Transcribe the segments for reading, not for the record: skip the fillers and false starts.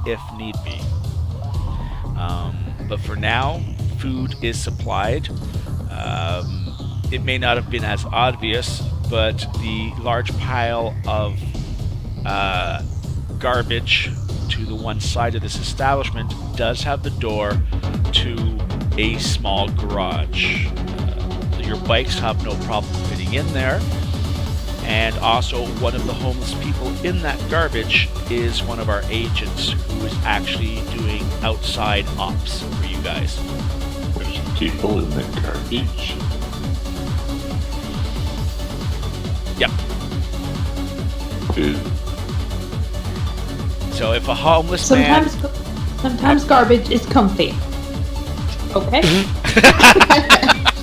if need be. But for now, food is supplied. It may not have been as obvious, but the large pile of garbage to the one side of this establishment does have the door to a small garage. Your bikes have no problem fitting in there. And also, one of the homeless people in that garbage is one of our agents who is actually doing outside ops for you guys. There's people in that garbage. Yep. Good. So if a homeless sometimes garbage is comfy. Okay.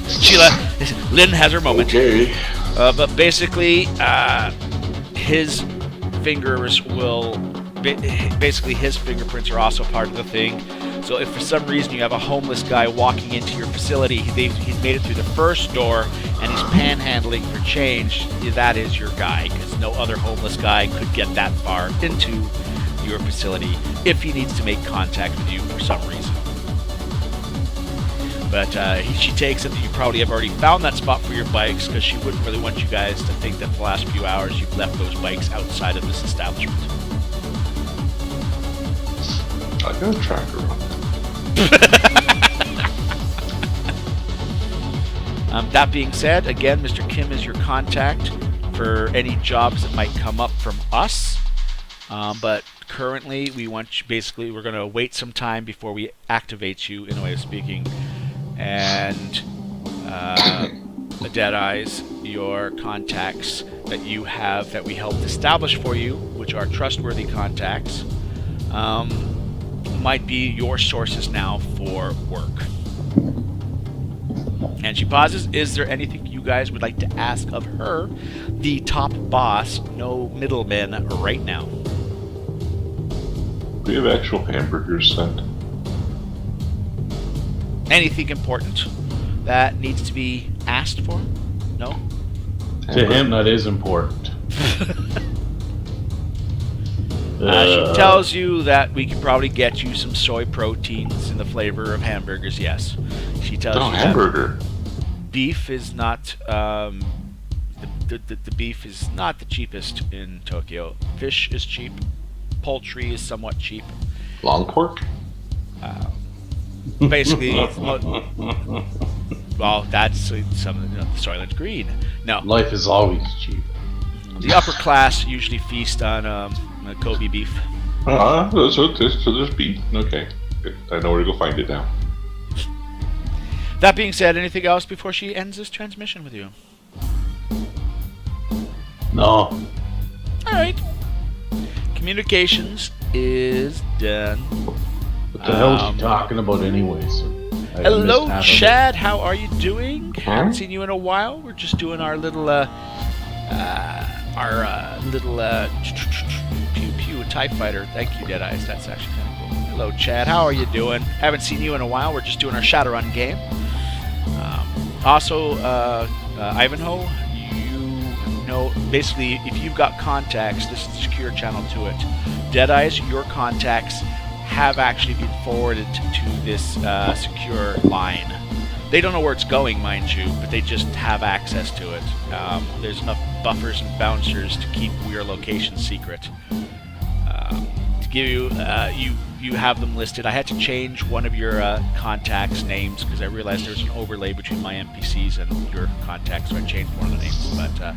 Sheila, Lynn has her moment. Okay. But basically, his fingers will... Basically, his fingerprints are also part of the thing. So if for some reason you have a homeless guy walking into your facility, he's made it through the first door, and he's panhandling for change, that is your guy, because no other homeless guy could get that far into your facility if he needs to make contact with you for some reason. But she takes it that you probably have already found that spot for your bikes, because she wouldn't really want you guys to think that the last few hours you've left those bikes outside of this establishment. I got a tracker on that. That being said, again, Mr. Kim is your contact for any jobs that might come up from us. But currently, we're going to wait some time before we activate you, in a way of speaking. And the Deadeyes, your contacts that you have that we helped establish for you, which are trustworthy contacts, might be your sources now for work. And she pauses. Is there anything you guys would like to ask of her, the top boss, no middlemen, right now? Do we have actual hamburgers sent? Anything important that needs to be asked for? No? To him, that is important. She tells you that we could probably get you some soy proteins in the flavor of hamburgers, yes. She tells you hamburger. That beef is not... the beef is not the cheapest in Tokyo. Fish is cheap. Poultry is somewhat cheap. Long pork? Basically, well, that's some of the Soylent Green. No. Life is always cheap. The upper class usually feast on Kobe beef. So there's beef. Okay. Good. I know where to go find it now. That being said, anything else before she ends this transmission with you? No. Alright. Communications is done. What the hell is she talking about anyways? Hello, Chad. How are you doing? Haven't seen you in a while. We're just doing our little, pew pew TIE fighter. Thank you, Deadeyes. That's actually kind of cool. Hello, Chad. How are you doing? Haven't seen you in a while. We're just doing our Shadowrun game. Also, Ivanhoe, you know, basically, if you've got contacts, this is the secure channel to it. Deadeyes, your contacts have actually been forwarded to this secure line. They don't know where it's going, mind you, but they just have access to it. There's enough buffers and bouncers to keep your location secret. To give you, you have them listed. I had to change one of your contacts' names because I realized there was an overlay between my NPCs and your contacts, so I changed one of the names. But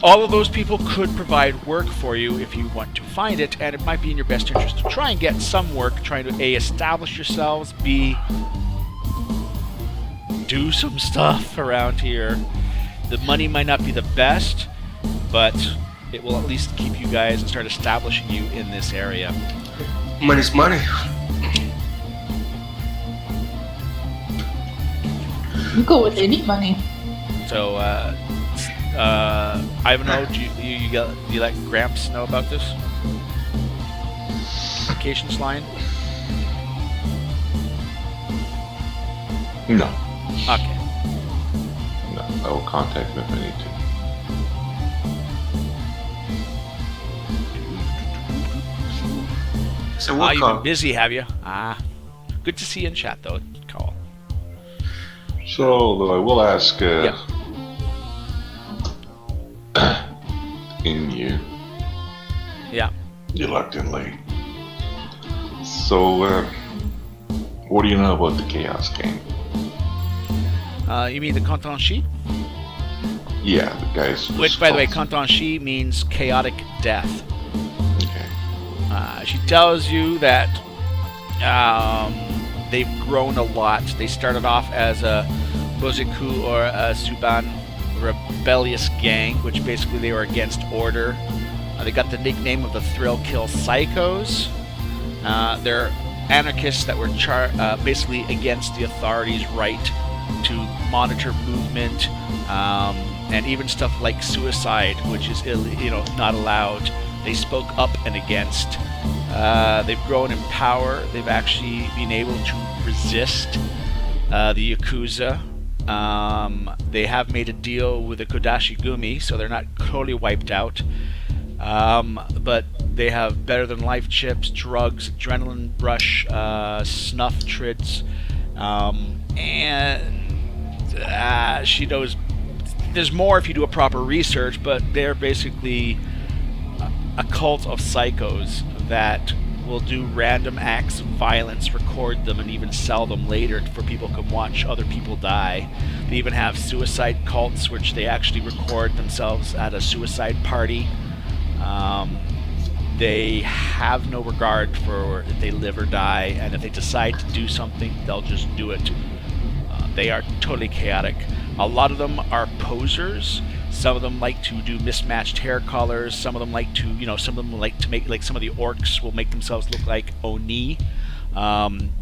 all of those people could provide work for you if you want to find it, and it might be in your best interest to try and get some work, trying to A, establish yourselves, B, do some stuff around here. The money might not be the best, but it will at least keep you guys and start establishing you in this area. Money's money. You go with any money. So, Ivanhoe, do you let Gramps know about this? Communications line? No. Okay. No. I will contact him if I need to. So what You've been call? busy, have you? Good to see you in chat, though, Call. So I will ask. Yeah. In you. Yeah. You locked in late. So, what do you know about the Chaos game? You mean the Canton sheet? Yeah, the guys. Which, by the way, Canton sheet means chaotic death. Okay. She tells you that they've grown a lot. They started off as a Boziku or a Suban rebellious gang, which basically they were against order. They got the nickname of the Thrill Kill Psychos. They're anarchists that were basically against the authorities' right to monitor movement, and even stuff like suicide, which is not allowed. They spoke up and against. They've grown in power. They've actually been able to resist the Yakuza. They have made a deal with the Kodashi Gumi, so they're not totally wiped out. But they have better than life chips, drugs, adrenaline rush, snuff trids, and she knows there's more if you do a proper research, but they're basically a cult of psychos that will do random acts of violence, record them, and even sell them later for people to watch other people die. They even have suicide cults, which they actually record themselves at a suicide party. They have no regard for if they live or die, and if they decide to do something, they'll just do it. They are totally chaotic. A lot of them are posers. Some of them like to do mismatched hair colors. Some of them like to, some of them like to make, like some of the orcs will make themselves look like Oni.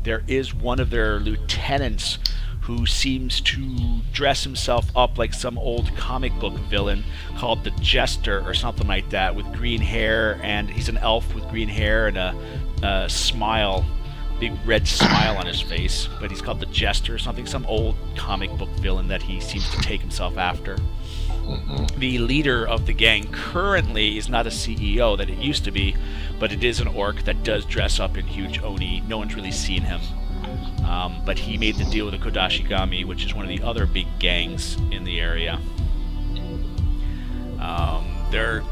There is one of their lieutenants who seems to dress himself up like some old comic book villain called the Jester or something like that, with green hair, and he's an elf with green hair and a smile, big red smile on his face, but he's called the Jester or something, some old comic book villain that he seems to take himself after. The leader of the gang currently is not a CEO that it used to be, but it is an orc that does dress up in huge Oni. No one's really seen him. But he made the deal with the Kodashigami, which is one of the other big gangs in the area. Their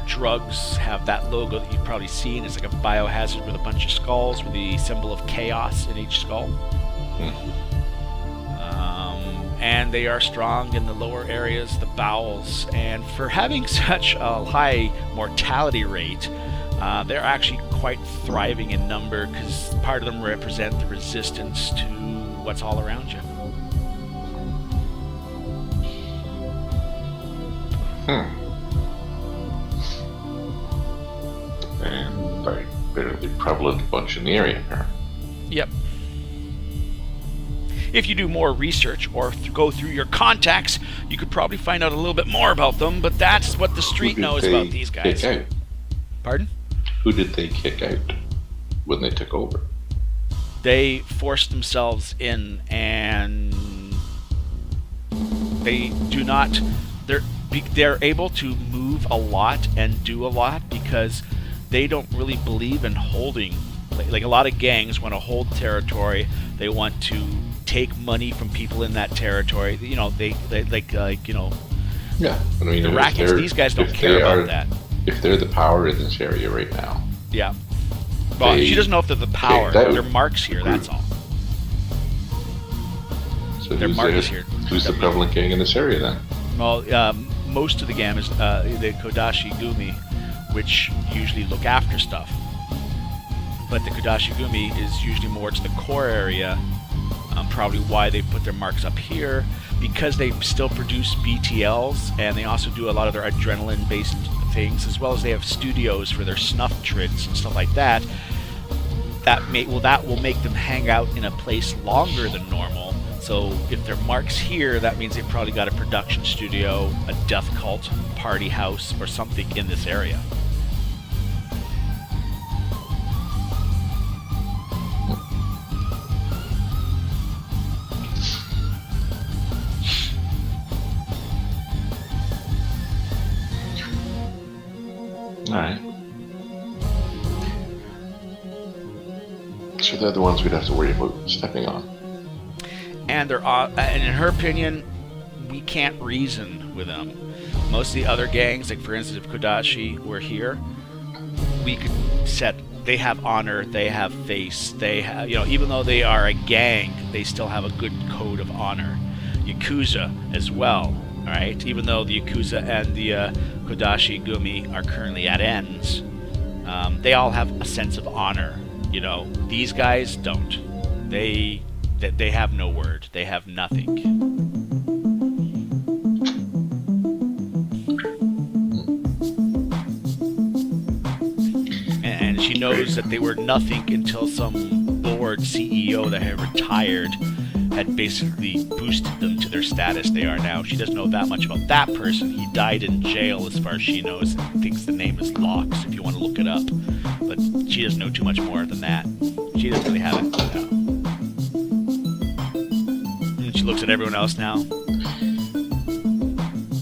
drugs have that logo that you've probably seen. It's like a biohazard with a bunch of skulls with the symbol of chaos in each skull. And they are strong in the lower areas, the bowels. And for having such a high mortality rate, they're actually quite thriving in number, because part of them represent the resistance to what's all around you. And a fairly prevalent bunch in the area here. Yep. If you do more research or go through your contacts, you could probably find out a little bit more about them, but that's what the street knows about these guys. Kick out? Pardon? Who did they kick out when they took over? They forced themselves in, and they do not... They're able to move a lot and do a lot because they don't really believe in holding. Like a lot of gangs want to hold territory. They want to take money from people in that territory. They Yeah, I mean, the rackets. These guys don't care about that. If they're the power in this area right now. Yeah. Well, she doesn't know if they're the power. They're marks here. That's all. So They're marks here. Who's the prevalent gang in this area then? Well, most of the gang is the Kodashi Gumi, which usually look after stuff. But the Kodashi Gumi is usually more to the core area. Probably why they put their marks up here, because they still produce BTLs, and they also do a lot of their adrenaline-based things, as well as they have studios for their snuff trids and stuff like that. That will make them hang out in a place longer than normal. So if they're marks here, that means they've probably got a production studio, a death cult, party house, or something in this area. Alright. So they're the ones we'd have to worry about stepping on. And and in her opinion, we can't reason with them. Most of the other gangs, like for instance, if Kodachi were here, we could set. They have honor, they have face, they have, even though they are a gang, they still have a good code of honor. Yakuza as well, all right? Even though the Yakuza and the Kodashi Gumi are currently at ends, they all have a sense of honor. These guys don't. They have no word. They have nothing. And she knows that they were nothing until some board CEO that had retired had basically boosted them to their status they are now. She doesn't know that much about that person. He died in jail as far as she knows. Thinks the name is Locks if you want to look it up. But she doesn't know too much more than that. She doesn't really have it. No. And she looks at everyone else now.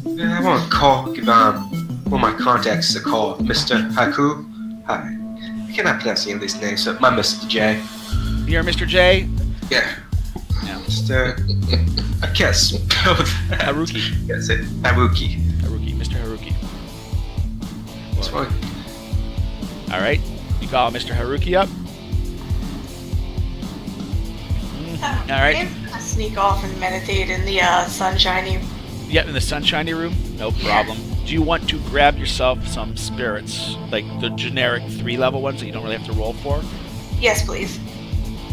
Yeah, I want to give one of my contacts a call, Mr. Haku. Hi. I cannot pronounce any of these names, so my Mr. J. You're Mr. J? Yeah. Mr. I can't spell that. Haruki. That's it. Haruki. Haruki. Mr. Haruki. That's fine. Alright. You call Mr. Haruki up. Alright. I'm gonna sneak off and meditate in the sunshiny. Yep, in the sunshiny room. No problem. Do you want to grab yourself some spirits? Like the generic 3-level ones that you don't really have to roll for? Yes, please.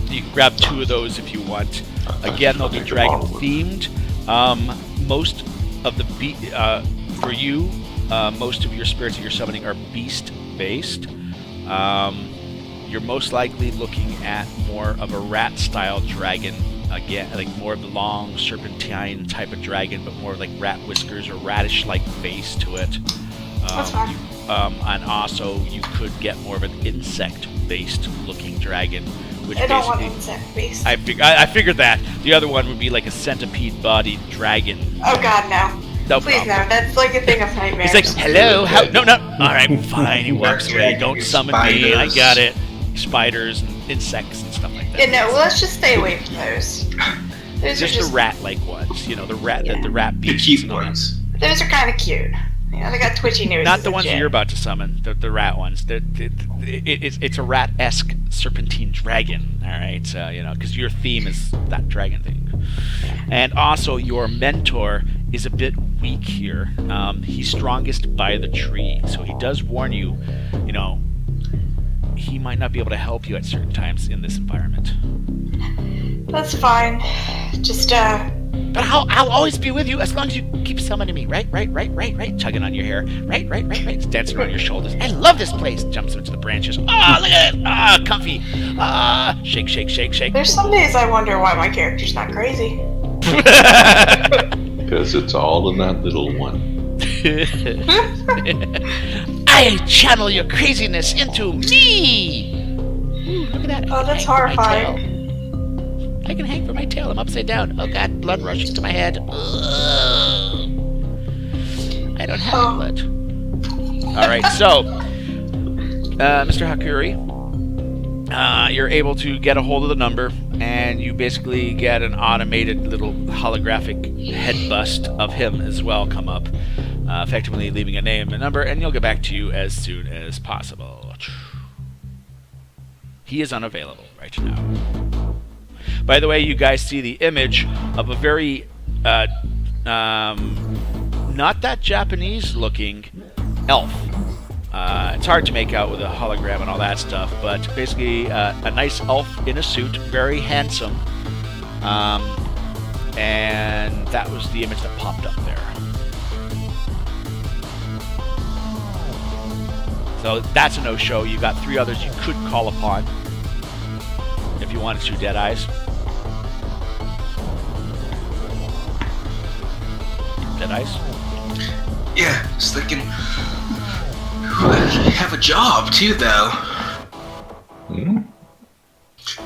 You can grab 2 of those if you want. Again, they'll be dragon themed. Most of the for you, most of your spirits that you're summoning are beast based. You're most likely looking at more of a rat style dragon. Again, like more of the long serpentine type of dragon, but more like rat whiskers or radish like face to it. That's fine. And also you could get more of an insect based looking dragon. Which I don't want basically, insect based. I figured that. The other one would be like a centipede-bodied dragon. Oh god, no. No Please problem. no, that's like a thing of nightmares. He's like, hello, no. Alright, fine. He walks away. Don't summon me. I got it. Spiders and insects and stuff like that. Yeah, no, well, let's just stay away from those. Those Just are just the rat-like ones. The rat, Yeah. the rat The beasts. cute and all that. ones. those are kind of cute. They got twitchy noses. Not the and ones that shit. you're about to summon. The rat ones. It's a rat-esque serpentine dragon. All right, so because your theme is that dragon thing. And also, your mentor is a bit weak here. He's strongest by the tree, so he does warn you. He might not be able to help you at certain times in this environment. That's fine. Just But I'll always be with you as long as you keep summoning me. Right. Tugging on your hair. Right. Dancing around your shoulders. I love this place. Jumps into the branches. Ah, look at it. Comfy. Shake. there's some days I wonder why my character's not crazy. Because it's all in that little one. I channel your craziness into me. Ooh, look at that. I Oh, can that's hang from my horrifying. tail. I can hang from my tail. I'm upside down. Oh god, blood rushing to my head. Ugh. I don't have Oh. blood. Alright, so, Mr. Hakuri, you're able to get a hold of the number, and you basically get an automated little holographic head bust of him as well come up, effectively leaving a name and number, and he'll get back to you as soon as possible. He is unavailable right now. By the way, you guys see the image of a very, not that Japanese-looking elf. It's hard to make out with a hologram and all that stuff, but basically a nice elf in a suit, very handsome. And that was the image that popped up there. So that's a no-show. You got 3 others you could call upon if you wanted to, Dead Eyes. Dead Eyes? Yeah, just thinking. I have a job too, though.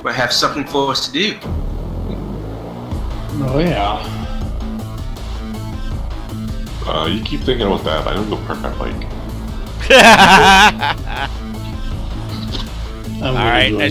Might have something for us to do. Oh yeah. You keep thinking about that. I don't go park my bike. I'm All right, gonna do